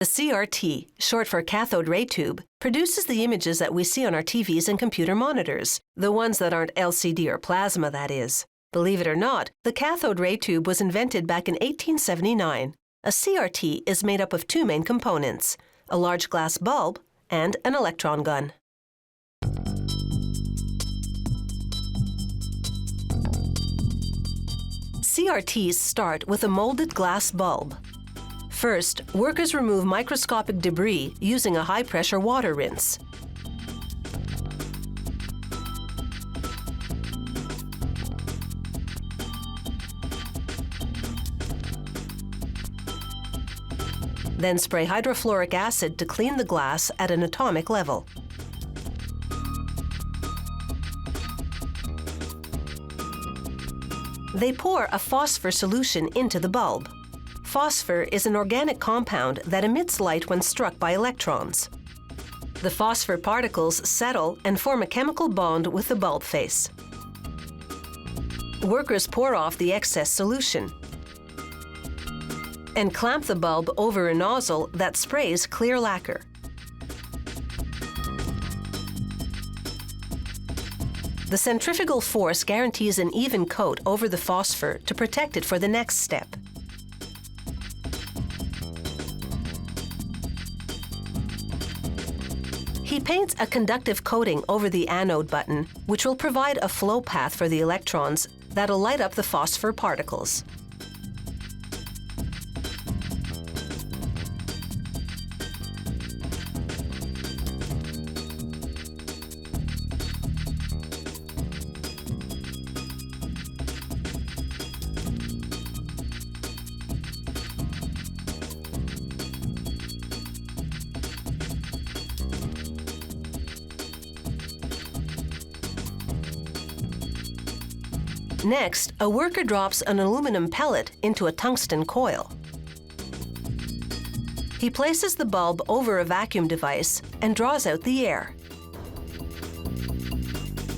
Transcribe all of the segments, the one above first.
The CRT, short for cathode ray tube, produces the images that we see on our TVs and computer monitors, the ones that aren't LCD or plasma, that is. Believe it or not, the cathode ray tube was invented back in 1879. A CRT is made up of two main components, a large glass bulb and an electron gun. CRTs start with a molded glass bulb. First, workers remove microscopic debris using a high-pressure water rinse. Then spray hydrofluoric acid to clean the glass at an atomic level. They pour a phosphor solution into the bulb. Phosphor is an organic compound that emits light when struck by electrons. The phosphor particles settle and form a chemical bond with the bulb face. Workers pour off the excess solution and clamp the bulb over a nozzle that sprays clear lacquer. The centrifugal force guarantees an even coat over the phosphor to protect it for the next step. He paints a conductive coating over the anode button, which will provide a flow path for the electrons that'll light up the phosphor particles. Next, a worker drops an aluminum pellet into a tungsten coil. He places the bulb over a vacuum device and draws out the air.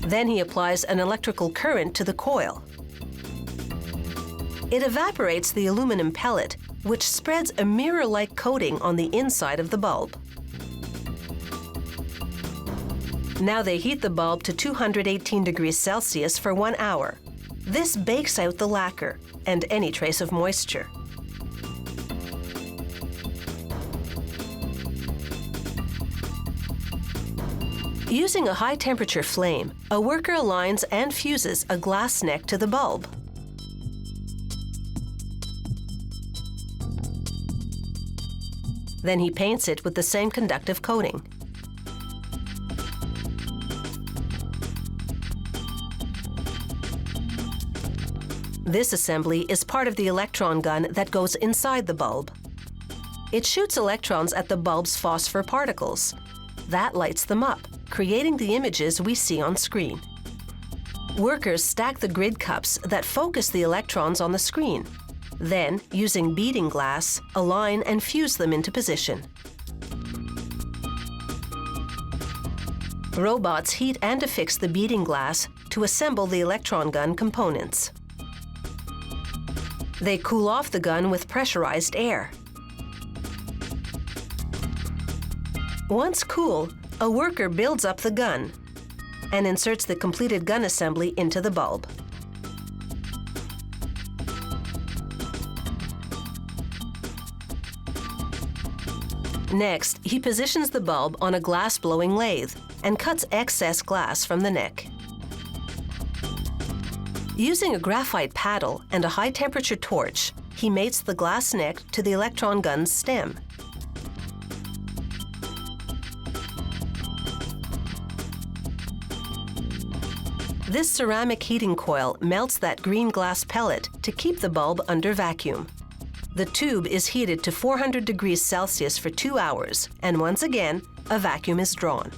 Then he applies an electrical current to the coil. It evaporates the aluminum pellet, which spreads a mirror-like coating on the inside of the bulb. Now they heat the bulb to 218 degrees Celsius for 1 hour. This bakes out the lacquer and any trace of moisture. Using a high-temperature flame, a worker aligns and fuses a glass neck to the bulb. Then he paints it with the same conductive coating. This assembly is part of the electron gun that goes inside the bulb. It shoots electrons at the bulb's phosphor particles. That lights them up, creating the images we see on screen. Workers stack the grid cups that focus the electrons on the screen. Then, using beading glass, align and fuse them into position. Robots heat and affix the beading glass to assemble the electron gun components. They cool off the gun with pressurized air. Once cool, a worker builds up the gun and inserts the completed gun assembly into the bulb. Next, he positions the bulb on a glass-blowing lathe and cuts excess glass from the neck. Using a graphite paddle and a high-temperature torch, he mates the glass neck to the electron gun's stem. This ceramic heating coil melts that green glass pellet to keep the bulb under vacuum. The tube is heated to 400 degrees Celsius for 2 hours, and once again, a vacuum is drawn.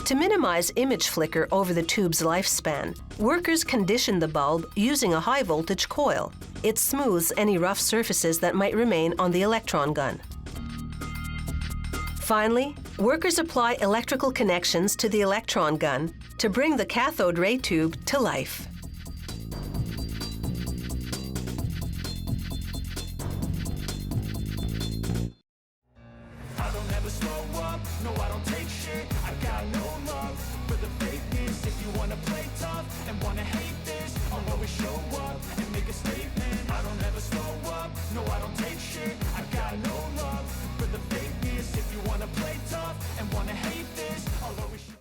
To minimize image flicker over the tube's lifespan, workers condition the bulb using a high-voltage coil. It smooths any rough surfaces that might remain on the electron gun. Finally, workers apply electrical connections to the electron gun to bring the cathode ray tube to life. No, I don't take shit. I got no